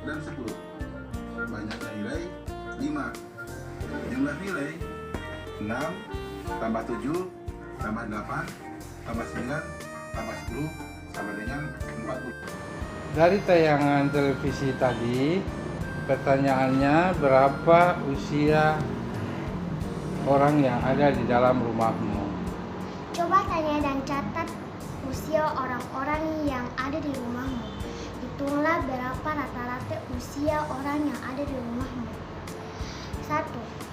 dan 10. Banyaknya nilai 5. Jumlah nilai 6 tambah 7 tambah 8 tambah 9 tambah 10 sama dengan 40. Dari tayangan televisi tadi, pertanyaannya berapa usia orang yang ada di dalam rumahmu? Coba tanya dan catat usia orang-orang yang ada di rumahmu. Hitunglah berapa rata-rata usia orang yang ada di rumahmu. 1.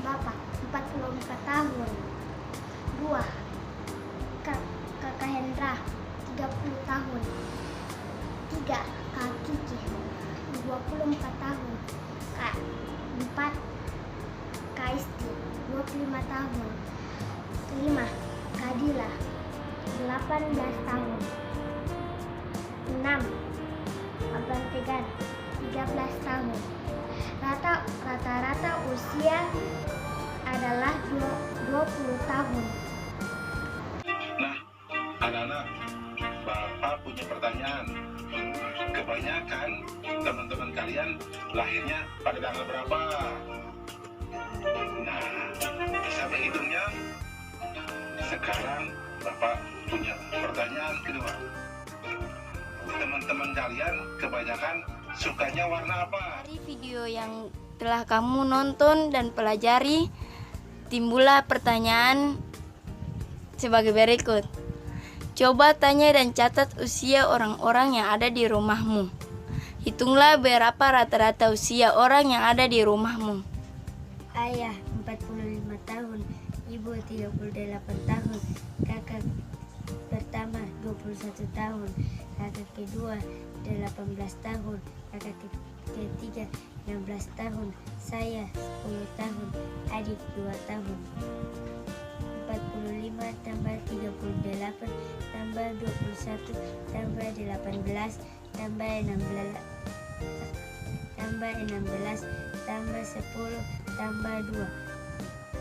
Bapak 44 tahun. 2. Kakak Hendra 30 tahun. 3. Kak Kiki 24 tahun. 4. Kak Isti 25 tahun. 5. Kak Dila 18 tahun. 6. Abang Tegar 13 tahun. Rata-rata usia adalah 20 tahun. Nah, anak-anak, Bapak punya pertanyaan. Kebanyakan teman-teman kalian lahirnya pada tanggal berapa? Nah, bisa menghitungnya? Sekarang Bapak punya pertanyaan kedua. Teman-teman kalian kebanyakan sukanya warna apa? Dari video yang telah kamu nonton dan pelajari, timbullah pertanyaan sebagai berikut. Coba tanya dan catat usia orang-orang yang ada di rumahmu. Hitunglah berapa rata-rata usia orang yang ada di rumahmu. Ayah 45 tahun, ibu 38 tahun, kakak pertama 21 tahun, kakak kedua 18 tahun, kakak ketiga 16 tahun, saya 10 tahun, adik 2 tahun. 45 tambah 38 tambah 21 tambah 18 tambah 16 tambah 10 tambah 2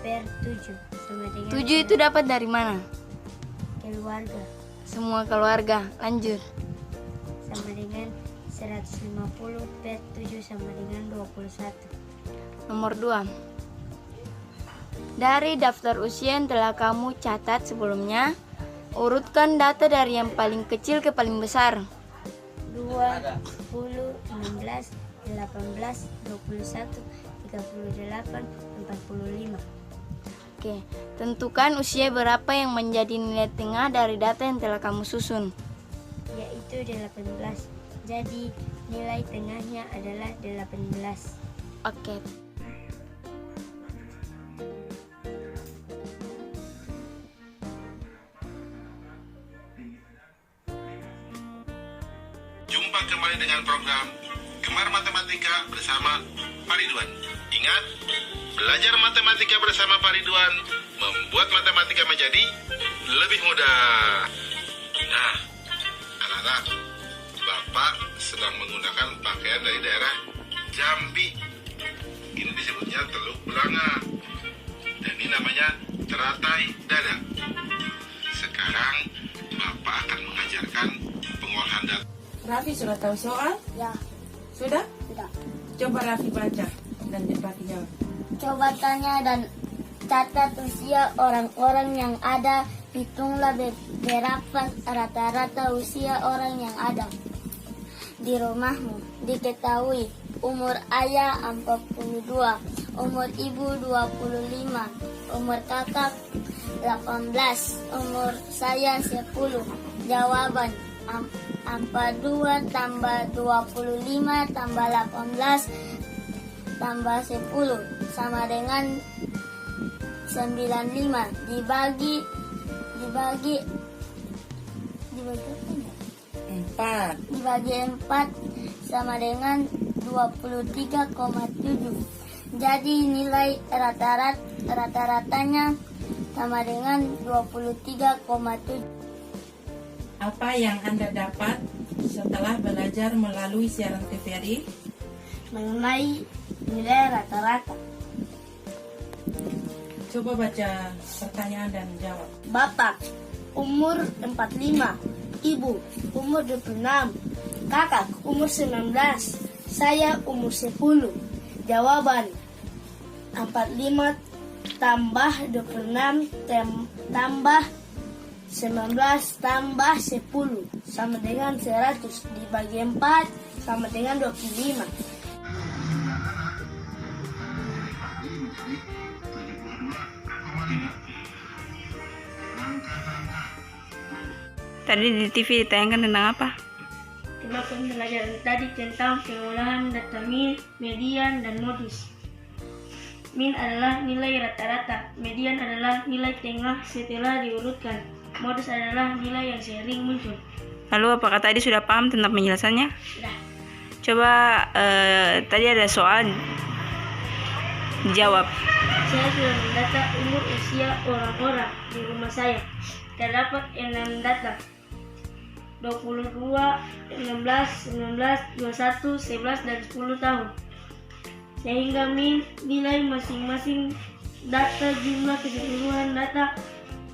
per 7 sama dengan 7 itu dapat dari mana? keluarga Semua keluarga. Lanjut. sama dengan 150 per 7 sama dengan 21. Nomor 2. Dari daftar usia yang telah kamu catat sebelumnya, urutkan data dari yang paling kecil ke paling besar. 2, 10, 16, 18, 21, 38, 45. Oke, tentukan usia berapa yang menjadi nilai tengah dari data yang telah kamu susun. Yaitu 18. Jadi nilai tengahnya adalah 18. Oke. Jumpa kembali dengan program Gemar Matematika bersama Pak Ridwan. Ingat, belajar matematika bersama Pak Ridwan membuat matematika menjadi lebih mudah. Nah, anak-anak, Bapak sedang menggunakan pakaian dari daerah Jambi. Ini disebutnya Teluk Belanga. Dan ini namanya teratai dada. Sekarang Bapak akan mengajarkan pengolahan data. Raffi sudah tahu soal? Ya, Sudah? tidak. Coba Raffi baca dan Raffi jawab. Coba tanya dan catat usia orang-orang yang ada. Hitunglah berapa rata-rata usia orang yang ada di rumahmu. Diketahui umur ayah 42, umur ibu 25, umur kakak 18, umur saya 10. Jawaban 42 tambah 25 tambah 18 tambah 10 sama dengan 95 dibagi 4 sama dengan 23,7. Jadi nilai rata-ratanya sama dengan 23,7. Apa yang Anda dapat setelah belajar melalui siaran TVRI? Mengenai nilai rata-rata. Coba baca pertanyaan dan jawab. Bapak umur 45, ibu umur 26, kakak umur 19, Saya umur 10. Jawaban 45 tambah 26 tambah 19 tambah 10 sama dengan 100 dibagi 4 sama dengan 25. Tadi di TV ditayangkan tentang apa? Tema pembelajaran tadi tentang pengolahan data min, median, dan modus. Min adalah nilai rata-rata, median adalah nilai tengah setelah diurutkan, modus adalah nilai yang sering muncul. Lalu apakah tadi sudah paham tentang penjelasannya? Sudah. Coba tadi ada soal, jawab. Saya sudah mendata umur usia orang-orang di rumah saya. Terdapat 6 data. 22, 16, 19, 21, 11, dan 10 tahun. Sehingga nilai masing-masing data jumlah keseluruhan data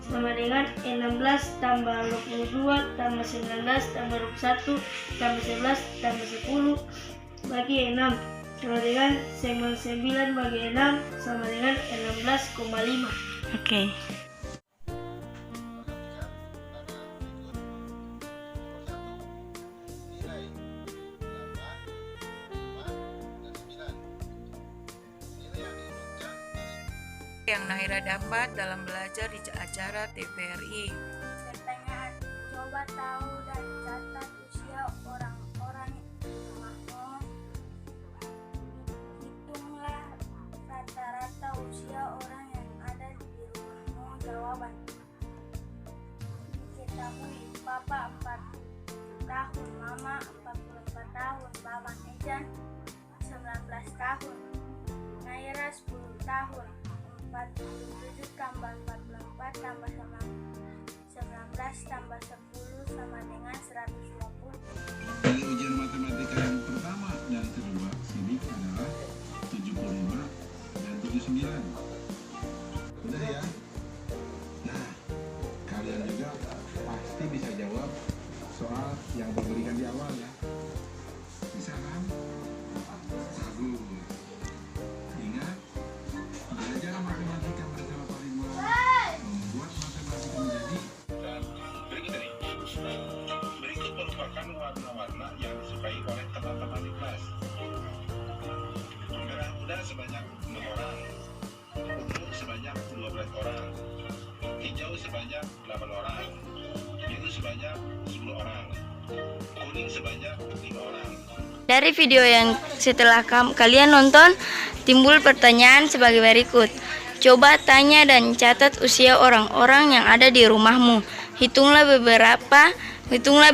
sama dengan 16 tambah 22 tambah 19 tambah 21 tambah 11 tambah 10 bagi 6 sama dengan 9 bagi 6 sama dengan 16,5. Oke. Yang Nahira dapat dalam belajar di acara TVRI. Pertanyaan, coba tahu dan catat usia orang-orang di rumahmu. Hitunglah rata-rata usia orang yang ada di rumahmu. Jawaban. Diketahui Papa 40 tahun, Mama 44 tahun, Baba Ejan 19 tahun, Naira 10 tahun. 47 tambah 44 tambah 19 tambah 10 sama dengan 120. Dari ujian matematika yang pertama dan kedua, sidik adalah 75 dan 79. Udah ya? Nah, kalian juga pasti bisa jawab soal yang diberikan di awal ya. Bisa kan? Bagus. Ingat, belajar matematika bersama Pak Ridwan membuat matematika menjadi. Dan berikut merupakan warna-warna yang disukai oleh teman-teman di kelas. Merah muda sebanyak 6 orang, ungu sebanyak 12 orang, hijau sebanyak 8 orang, biru sebanyak 10 orang, kuning sebanyak 5 orang. Dari video yang setelah kalian nonton, timbul pertanyaan sebagai berikut. Coba tanya dan catat usia orang-orang yang ada di rumahmu. Hitunglah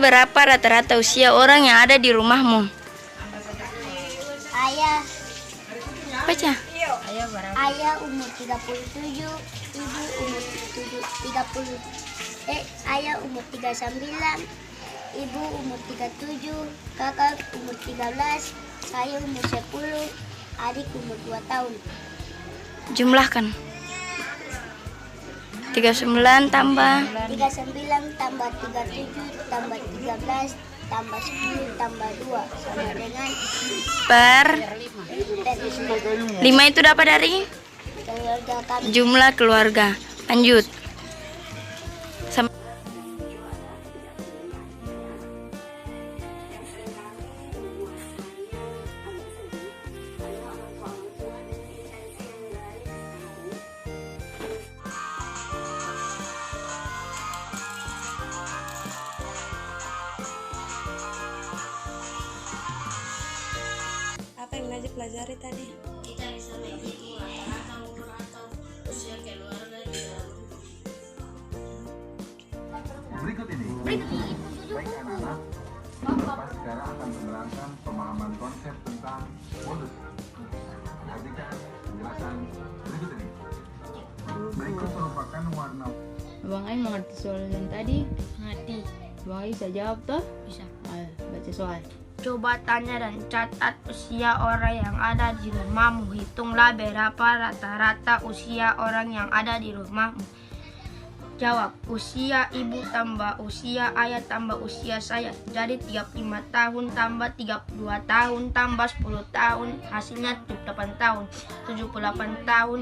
berapa rata-rata usia orang yang ada di rumahmu. Ayah Baca. Ayah umur 37, ibu umur 30. Ayah umur 39, ibu umur 37, kakak umur 13, saya umur 10, adik umur 2 tahun. Jumlahkan. 39 tambah 39 tambah 37 tambah 13 tambah 10 tambah 2 sama dengan per 5. 5 itu dapat dari Keluarga kami. jumlah keluarga. Lanjut. Apa yang Najib pelajari tadi? Kita bisa menghitung rata-rata umur atau usia keluarga di dalam rumah. Berikut ini. Baik anak-anak, Bapak sekarang akan menerangkan pemahaman konsep tentang modus. Perhatikan penjelasan berikut ini. Berikut merupakan warna. Bang Ai mengerti soal yang tadi? Ngerti. Bang Ai bisa jawab toh? Bisa. Ayo, baca soal. Coba tanya dan catat usia orang yang ada di rumahmu. Hitunglah berapa rata-rata usia orang yang ada di rumahmu. Jawab, usia ibu tambah usia ayah tambah usia saya. Jadi 35 tahun tambah 32 tahun tambah 10 tahun, hasilnya 78 tahun. 78 tahun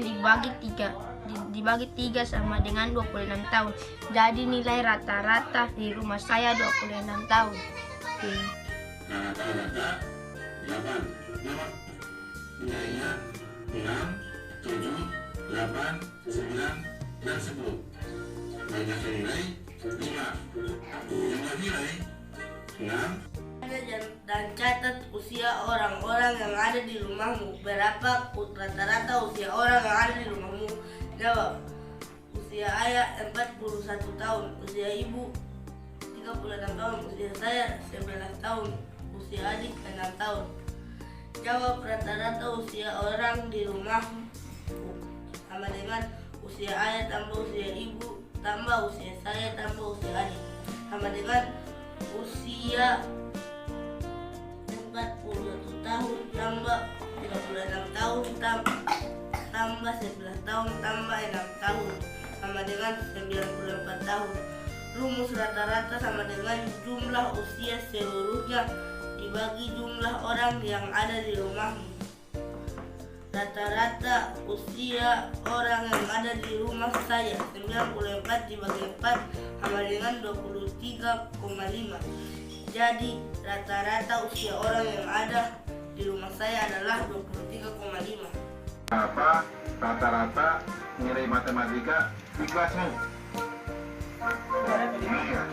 dibagi 3 sama dengan 26 tahun. Jadi nilai rata-rata di rumah saya 26 tahun. Rata-rata 8. Nilainya 6, 7, 8, 9, dan 10. Banyak nilai 5. Jumlah nilai 6. Dan catat usia orang-orang yang ada di rumahmu. Berapa rata-rata usia orang yang ada di rumahmu? Jawab, usia ayah 41 tahun, usia ibu 36 tahun, usia saya 11 tahun, usia adik 6 tahun. Jawab, rata-rata usia orang di rumahmu sama dengan usia ayah tambah usia ibu tambah usia saya tambah usia adik sama dengan usia 41 tahun tambah 36 tahun tambah 11 tahun tambah 6 tahun sama dengan 94 tahun. Rumus rata-rata sama dengan jumlah usia seluruhnya dibagi jumlah orang yang ada di rumahmu. Rata-rata usia orang yang ada di rumah saya 94 dibagi 4 sama dengan 23,5. Jadi rata-rata usia orang yang ada di rumah saya adalah 23,5. Apa rata-rata nilai matematika di kelasmu? Iya.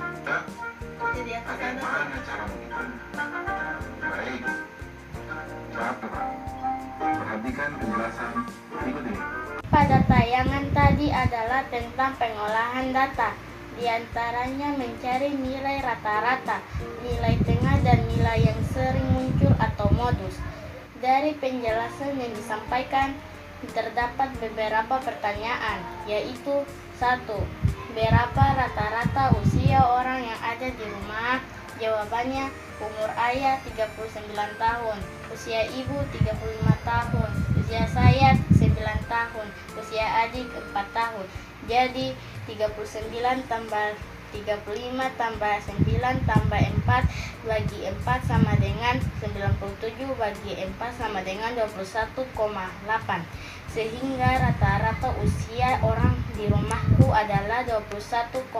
Bagaimana cara menghitung? Baik. Satu. Perhatikan penjelasan berikut ini. Pada tayangan tadi adalah tentang pengolahan data. Di antaranya mencari nilai rata-rata, nilai tengah, dan nilai yang sering muncul atau modus. Dari penjelasan yang disampaikan, terdapat beberapa pertanyaan, yaitu 1. Berapa rata-rata usia orang yang ada di rumah? Jawabannya, umur ayah 39 tahun, usia ibu 35 tahun, usia saya 9 tahun, usia adik 4 tahun. Jadi 39 tambah 35 tambah 9 tambah 4 bagi 4 sama dengan 97 bagi 4 sama dengan 21,8. Sehingga rata-rata usia orang di rumahku adalah 21,8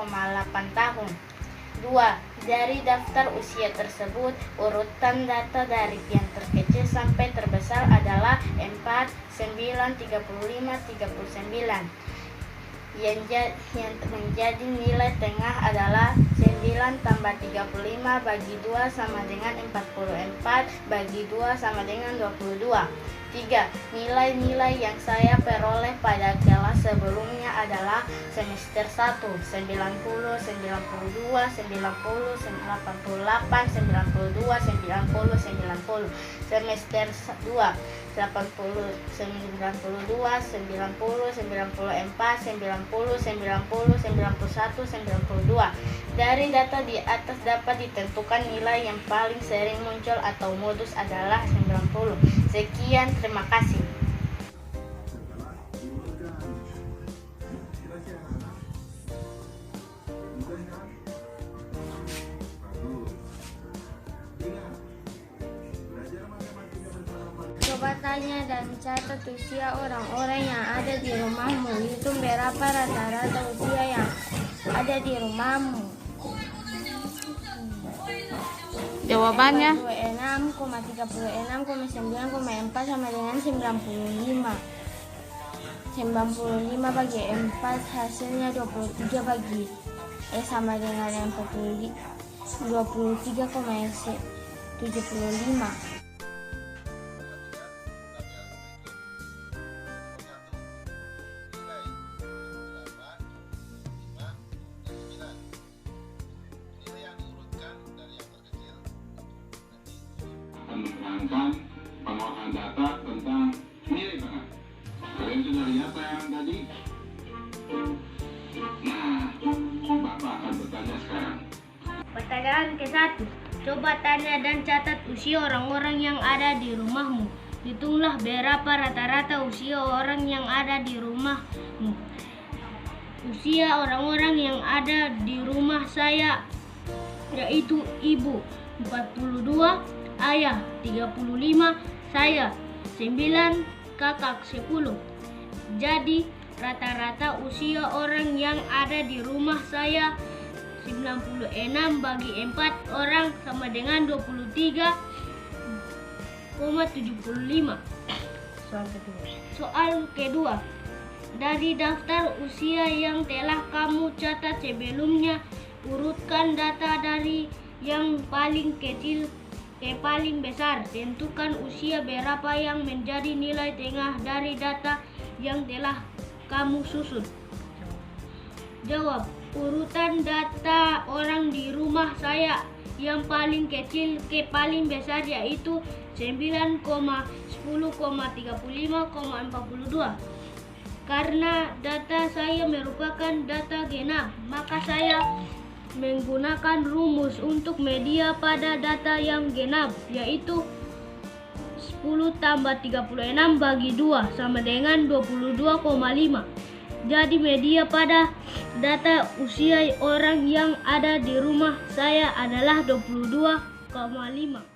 tahun. 2. Dari daftar usia tersebut, urutan data dari yang terkecil sampai terbesar adalah 4, 9, 35, 39. Yang menjadi nilai tengah adalah 9 tambah 35 bagi 2 sama dengan 44 bagi 2 sama dengan 22. 3. Nilai-nilai yang saya peroleh pada kelas sebelumnya adalah semester 1 90, 92, 90, 88, 92, 90, 90. Semester 2 80, 92, 90, 94, 90, 90, 91, 92. Dari data di atas dapat ditentukan nilai yang paling sering muncul atau modus adalah 90. Sekian, terima kasih. Coba tanya dan catat usia orang-orang yang ada di rumahmu. Hitung berapa rata-rata usia yang ada di rumahmu. Jawabannya 26,36,9,4 sama dengan 95. 95 bagi 4 hasilnya 23 bagi sama dengan 23,75. Menerangkan pengolahan data tentang nilai tengah. Kalian sudah lihat tayangan tadi? Nah, Bapak akan bertanya sekarang. Pertanyaan ke-1. Coba tanya dan catat usia orang-orang yang ada di rumahmu. Hitunglah berapa rata-rata usia orang yang ada di rumahmu. usia orang-orang yang ada di rumah saya, yaitu ibu 42, ayah 35, saya 9, kakak 10. Jadi rata-rata usia orang yang ada di rumah saya 96 bagi 4 orang sama dengan 23,75. Soal kedua. Dari daftar usia yang telah kamu catat sebelumnya, urutkan data dari yang paling kecil ke paling besar. Tentukan usia berapa yang menjadi nilai tengah dari data yang telah kamu susun. Jawab. Urutan data orang di rumah saya yang paling kecil ke paling besar yaitu 9, 10, 35,42. Karena data saya merupakan data genap, maka saya menggunakan rumus untuk media pada data yang genap, yaitu 10 tambah 36 bagi 2 sama dengan 22,5. Jadi media pada data usia orang yang ada di rumah saya adalah 22,5.